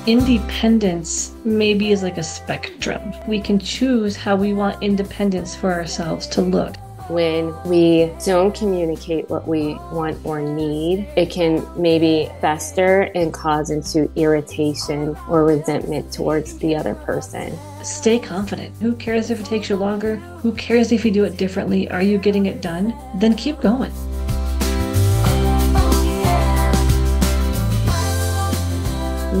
Independence maybe is like a spectrum. We can choose how we want independence for ourselves to look. When we don't communicate what we want or need, it can maybe fester and cause into irritation or resentment towards the other person. Stay confident. Who cares if it takes you longer? Who cares if you do it differently? Are you getting it done? Then keep going.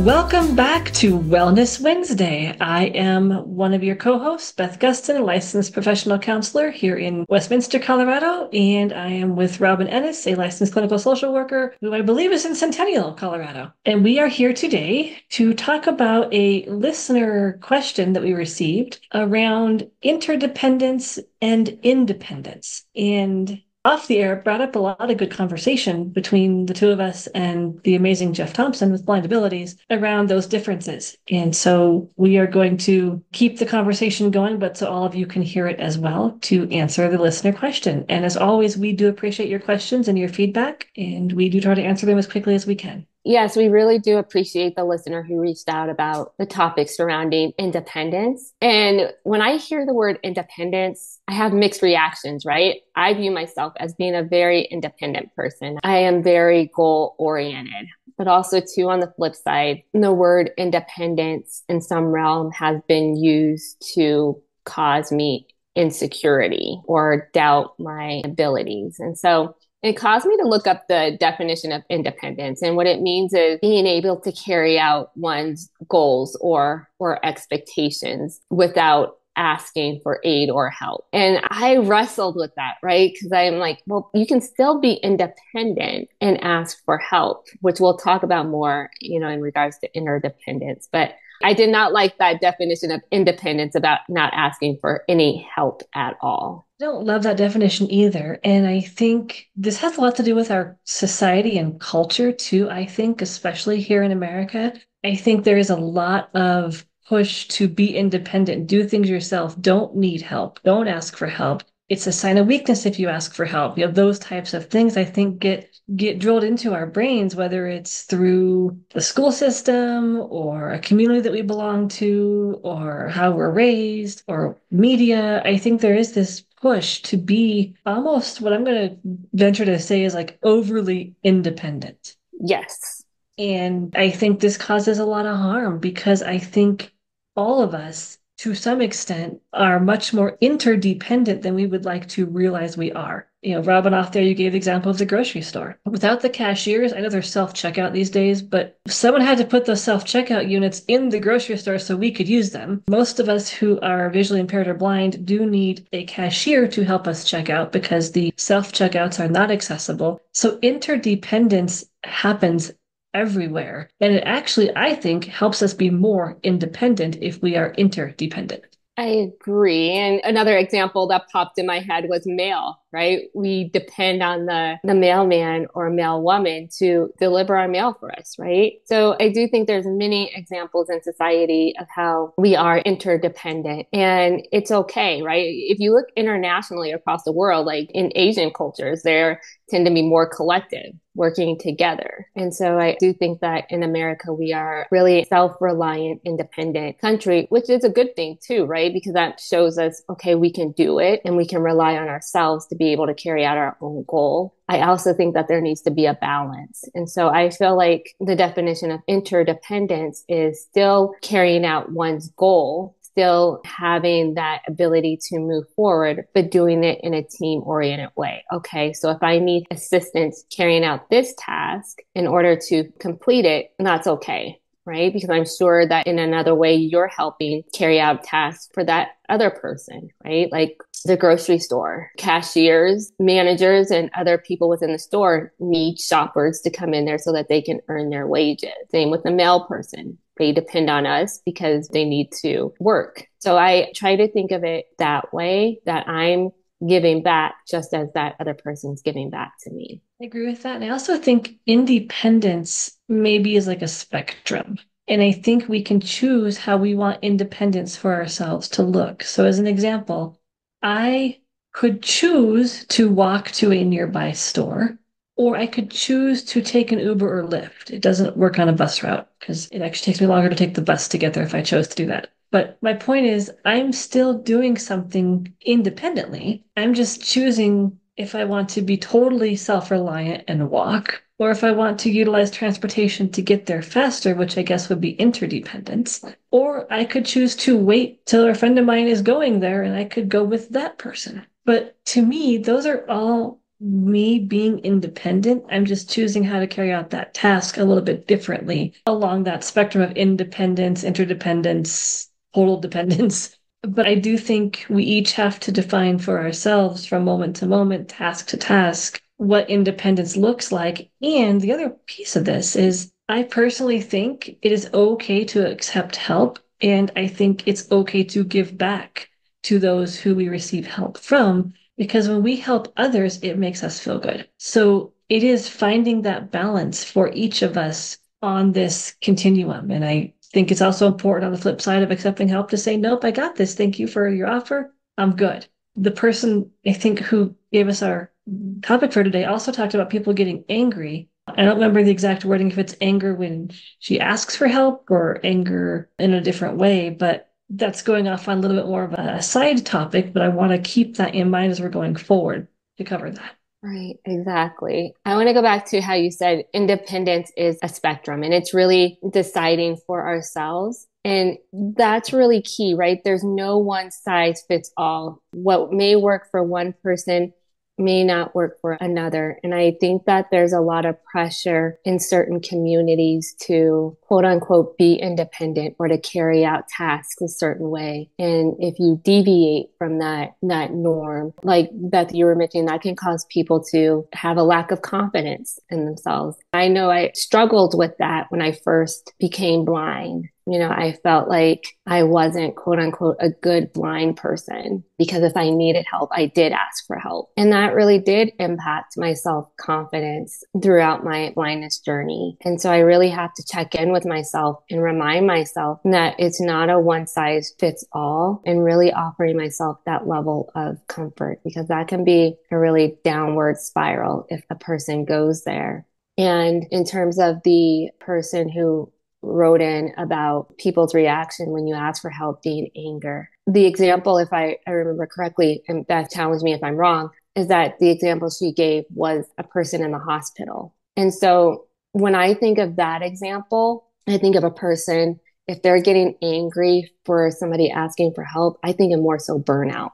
Welcome back to Wellness Wednesday. I am one of your co-hosts, Beth Gustin, a licensed professional counselor here in Westminster, Colorado, and I am with Robin Ennis, a licensed clinical social worker who I believe is in Centennial, Colorado. And we are here today to talk about a listener question that we received around interdependence and independence. And off the air, brought up a lot of good conversation between the two of us and the amazing Jeff Thompson with Blind Abilities around those differences. And so we are going to keep the conversation going, but so all of you can hear it as well to answer the listener question. And as always, we do appreciate your questions and your feedback, and we do try to answer them as quickly as we can. Yes, we really do appreciate the listener who reached out about the topic surrounding independence. And when I hear the word independence, I have mixed reactions, right? I view myself as being a very independent person. I am very goal oriented, but also too, on the flip side, the word independence in some realm has been used to cause me insecurity or doubt my abilities. And so it caused me to look up the definition of independence. And what it means is being able to carry out one's goals or expectations without asking for aid or help. And I wrestled with that, right? Because I'm like, well, you can still be independent and ask for help, which we'll talk about more, in regards to interdependence. But I did not like that definition of independence about not asking for any help at all. I don't love that definition either. And I think this has a lot to do with our society and culture too. I think, especially here in America, I think there is a lot of push to be independent, do things yourself, don't need help, don't ask for help. It's a sign of weakness if you ask for help. Those types of things I think get drilled into our brains, whether it's through the school system or a community that we belong to or how we're raised or media. I think there is this push to be almost what I'm going to venture to say is like overly independent. Yes. And I think this causes a lot of harm because I think all of us, to some extent, are much more interdependent than we would like to realize we are. Robin, off there, you gave the example of the grocery store. Without the cashiers, I know there's self-checkout these days, but someone had to put those self-checkout units in the grocery store so we could use them. Most of us who are visually impaired or blind do need a cashier to help us check out because the self-checkouts are not accessible. So interdependence happens everywhere. And it actually, I think, helps us be more independent if we are interdependent. I agree. And another example that popped in my head was mail, right? We depend on the mailman or mail woman to deliver our mail for us, right? So I do think there's many examples in society of how we are interdependent, and it's okay, right? If you look internationally across the world, like in Asian cultures, there tend to be more collective, working together. And so I do think that in America, we are really self-reliant, independent country, which is a good thing too, right? Because that shows us, okay, we can do it and we can rely on ourselves to be able to carry out our own goal. I also think that there needs to be a balance. And so I feel like the definition of interdependence is still carrying out one's goal, still having that ability to move forward, but doing it in a team-oriented way. Okay, so if I need assistance carrying out this task in order to complete it, that's okay, right? Because I'm sure that in another way, you're helping carry out tasks for that other person, right? Like the grocery store, cashiers, managers, and other people within the store need shoppers to come in there so that they can earn their wages. Same with the mail person. They depend on us because they need to work. So I try to think of it that way, that I'm giving back just as that other person's giving back to me. I agree with that. And I also think independence maybe is like a spectrum. And I think we can choose how we want independence for ourselves to look. So as an example, I could choose to walk to a nearby store, or I could choose to take an Uber or Lyft. It doesn't work on a bus route because it actually takes me longer to take the bus to get there if I chose to do that. But my point is, I'm still doing something independently. I'm just choosing if I want to be totally self-reliant and walk, or if I want to utilize transportation to get there faster, which I guess would be interdependence. Or I could choose to wait till a friend of mine is going there and I could go with that person. But to me, those are all me being independent. I'm just choosing how to carry out that task a little bit differently along that spectrum of independence, interdependence, total dependence. But I do think we each have to define for ourselves from moment to moment, task to task, what independence looks like. And the other piece of this is I personally think it is okay to accept help. And I think it's okay to give back to those who we receive help from, because when we help others, it makes us feel good. So it is finding that balance for each of us on this continuum. And I think it's also important on the flip side of accepting help to say, nope, I got this. Thank you for your offer. I'm good. The person I think who gave us our topic for today also talked about people getting angry. I don't remember the exact wording, if it's anger when she asks for help or anger in a different way, but that's going off on a little bit more of a side topic, but I want to keep that in mind as we're going forward to cover that. Right, exactly. I want to go back to how you said independence is a spectrum and it's really deciding for ourselves. And that's really key, right? There's no one size fits all. What may work for one person may not work for another. And I think that there's a lot of pressure in certain communities to quote unquote be independent or to carry out tasks a certain way. And if you deviate from that norm, like Beth, you were mentioning, that can cause people to have a lack of confidence in themselves. I know I struggled with that when I first became blind. I felt like I wasn't quote unquote a good blind person because if I needed help, I did ask for help. And that really did impact my self-confidence throughout my blindness journey. And so I really have to check in with myself and remind myself that it's not a one size fits all, and really offering myself that level of comfort, because that can be a really downward spiral if a person goes there. And in terms of the person who wrote in about people's reaction when you ask for help being anger. The example, if I remember correctly, and Beth challenged me if I'm wrong, is that the example she gave was a person in the hospital. And so when I think of that example, I think of a person, if they're getting angry for somebody asking for help, I think of more so burnout,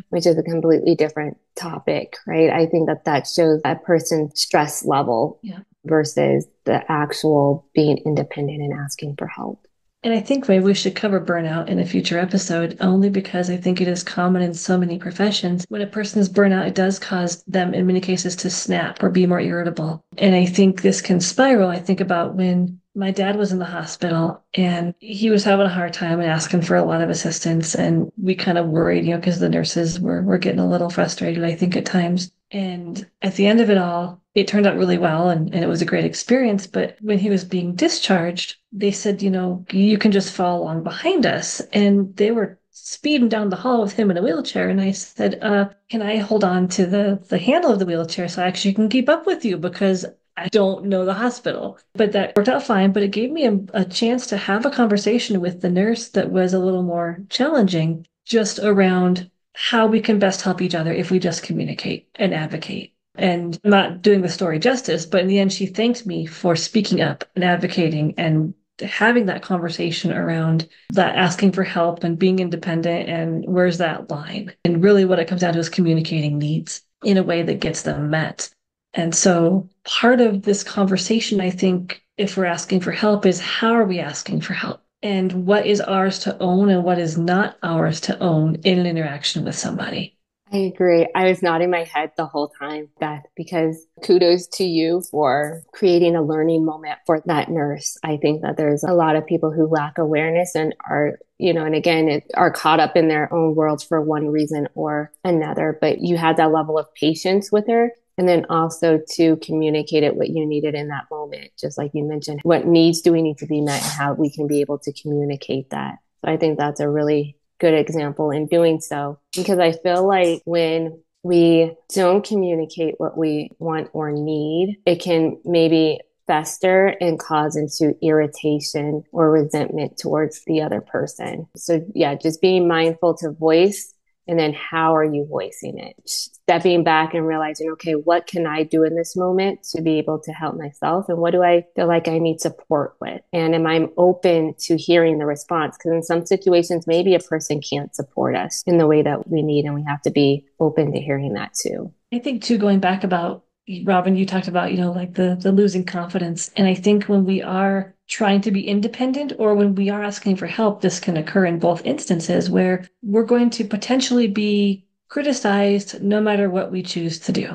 which is a completely different topic, right? I think that shows a person's stress level. Yeah. Versus the actual being independent and asking for help. And I think maybe we should cover burnout in a future episode, only because I think it is common in so many professions. When a person is burnout, it does cause them in many cases to snap or be more irritable. And I think this can spiral. I think about when my dad was in the hospital and he was having a hard time and asking for a lot of assistance. And we kind of worried, because the nurses were getting a little frustrated, I think, at times. And at the end of it all, it turned out really well and it was a great experience. But when he was being discharged, they said, you can just follow along behind us. And they were speeding down the hall with him in a wheelchair. And I said, can I hold on to the handle of the wheelchair so I actually can keep up with you? Because I don't know the hospital. But that worked out fine. But it gave me a chance to have a conversation with the nurse that was a little more challenging, just around how we can best help each other if we just communicate and advocate. And I'm not doing the story justice, but in the end, she thanked me for speaking up and advocating and having that conversation around that asking for help and being independent and where's that line. And really what it comes down to is communicating needs in a way that gets them met. And so part of this conversation, I think, if we're asking for help, is how are we asking for help? And what is ours to own and what is not ours to own in an interaction with somebody. I agree. I was nodding my head the whole time, Beth, because kudos to you for creating a learning moment for that nurse. I think that there's a lot of people who lack awareness and are, and again, are caught up in their own worlds for one reason or another. But you had that level of patience with her. And then also to communicate it what you needed in that moment, just like you mentioned, what needs do we need to be met and how we can be able to communicate that. So I think that's a really good example in doing so, because I feel like when we don't communicate what we want or need, it can maybe fester and cause into irritation or resentment towards the other person. So yeah, just being mindful to voice, and then how are you voicing it? Stepping back and realizing, okay, what can I do in this moment to be able to help myself? And what do I feel like I need support with? And am I open to hearing the response? Because in some situations, maybe a person can't support us in the way that we need, and we have to be open to hearing that too. I think too, going back about, Robin, you talked about, like the losing confidence. And I think when we are trying to be independent or when we are asking for help, this can occur in both instances where we're going to potentially be criticized no matter what we choose to do.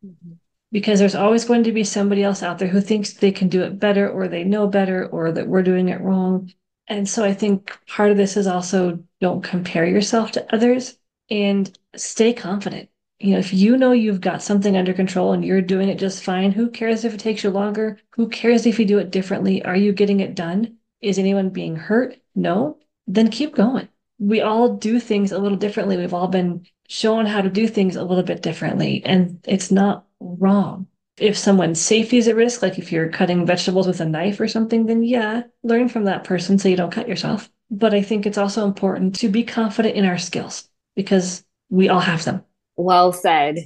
Mm-hmm. Because there's always going to be somebody else out there who thinks they can do it better, or they know better, or that we're doing it wrong. And so I think part of this is also, don't compare yourself to others and stay confident. If you know you've got something under control and you're doing it just fine, who cares if it takes you longer? Who cares if you do it differently? Are you getting it done? Is anyone being hurt? No? Then keep going. We all do things a little differently. We've all been shown how to do things a little bit differently, and it's not wrong. If someone's safety is at risk, like if you're cutting vegetables with a knife or something, then yeah, learn from that person so you don't cut yourself. But I think it's also important to be confident in our skills because we all have them. Well said.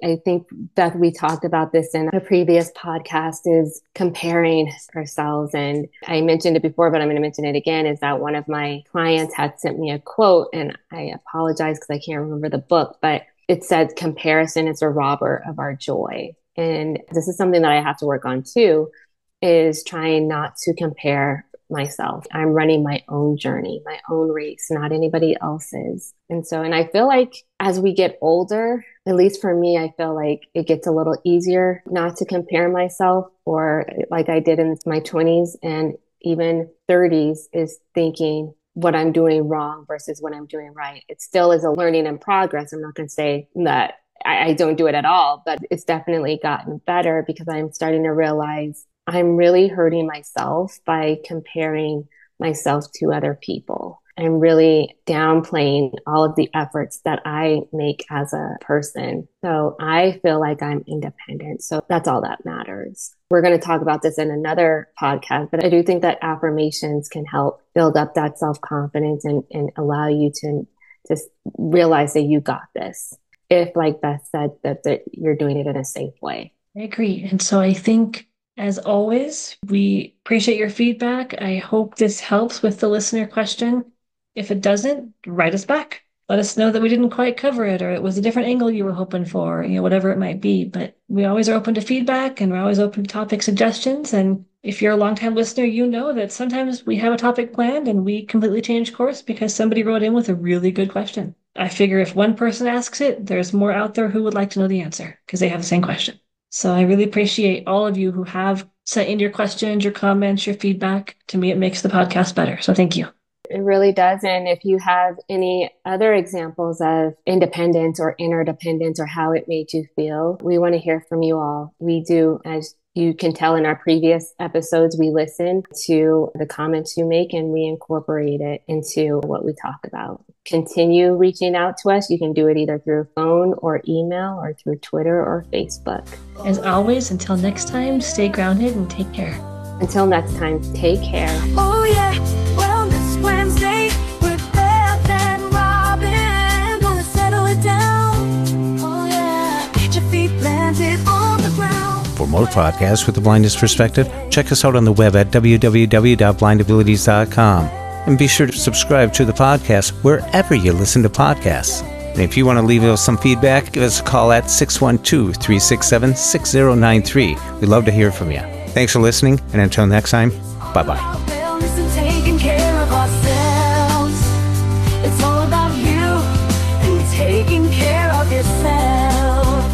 I think, Beth, we talked about this in a previous podcast, is comparing ourselves. And I mentioned it before, but I'm going to mention it again, is that one of my clients had sent me a quote, and I apologize because I can't remember the book, but it said, comparison is a robber of our joy. And this is something that I have to work on too, is trying not to compare myself. I'm running my own journey, my own race, not anybody else's. And I feel like as we get older, at least for me, I feel like it gets a little easier not to compare myself, or like I did in my 20s and even 30s, is thinking what I'm doing wrong versus what I'm doing right. It still is a learning in progress. I'm not going to say that I don't do it at all, but it's definitely gotten better because I'm starting to realize I'm really hurting myself by comparing myself to other people. I'm really downplaying all of the efforts that I make as a person. So I feel like I'm independent. So that's all that matters. We're going to talk about this in another podcast, but I do think that affirmations can help build up that self-confidence and allow you to just realize that you got this. If, like Beth said, that you're doing it in a safe way. I agree. And so I think, as always, we appreciate your feedback. I hope this helps with the listener question. If it doesn't, write us back. Let us know that we didn't quite cover it, or it was a different angle you were hoping for, whatever it might be. But we always are open to feedback, and we're always open to topic suggestions. And if you're a longtime listener, you know that sometimes we have a topic planned and we completely change course because somebody wrote in with a really good question. I figure if one person asks it, there's more out there who would like to know the answer because they have the same question. So I really appreciate all of you who have sent in your questions, your comments, your feedback. To me, it makes the podcast better. So thank you. It really does. And if you have any other examples of independence or interdependence or how it made you feel, we want to hear from you all. We do, as you can tell in our previous episodes, we listen to the comments you make and we incorporate it into what we talk about. Continue reaching out to us. You can do it either through phone or email or through Twitter or Facebook. As always, until next time, stay grounded and take care. Until next time, take care. Oh yeah, Wellness Wednesday with Beth and Robin. Gonna settle it down. Oh yeah, get your feet planted on the ground. For more podcasts with the blindness perspective, check us out on the web at www.blindabilities.com. And be sure to subscribe to the podcast wherever you listen to podcasts. And if you want to leave us some feedback, give us a call at 612-367-6093. We'd love to hear from you. Thanks for listening, and until next time, bye-bye. Wellness and taking care of ourselves. It's all about you and taking care of yourself.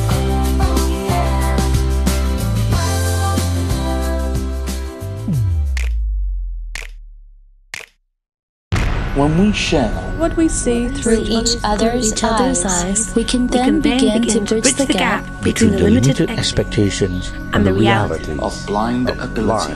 Oh yeah. When we share what we see through each other's eyes, we can then begin to bridge the gap between the limited expectations and the realities of blind abilities.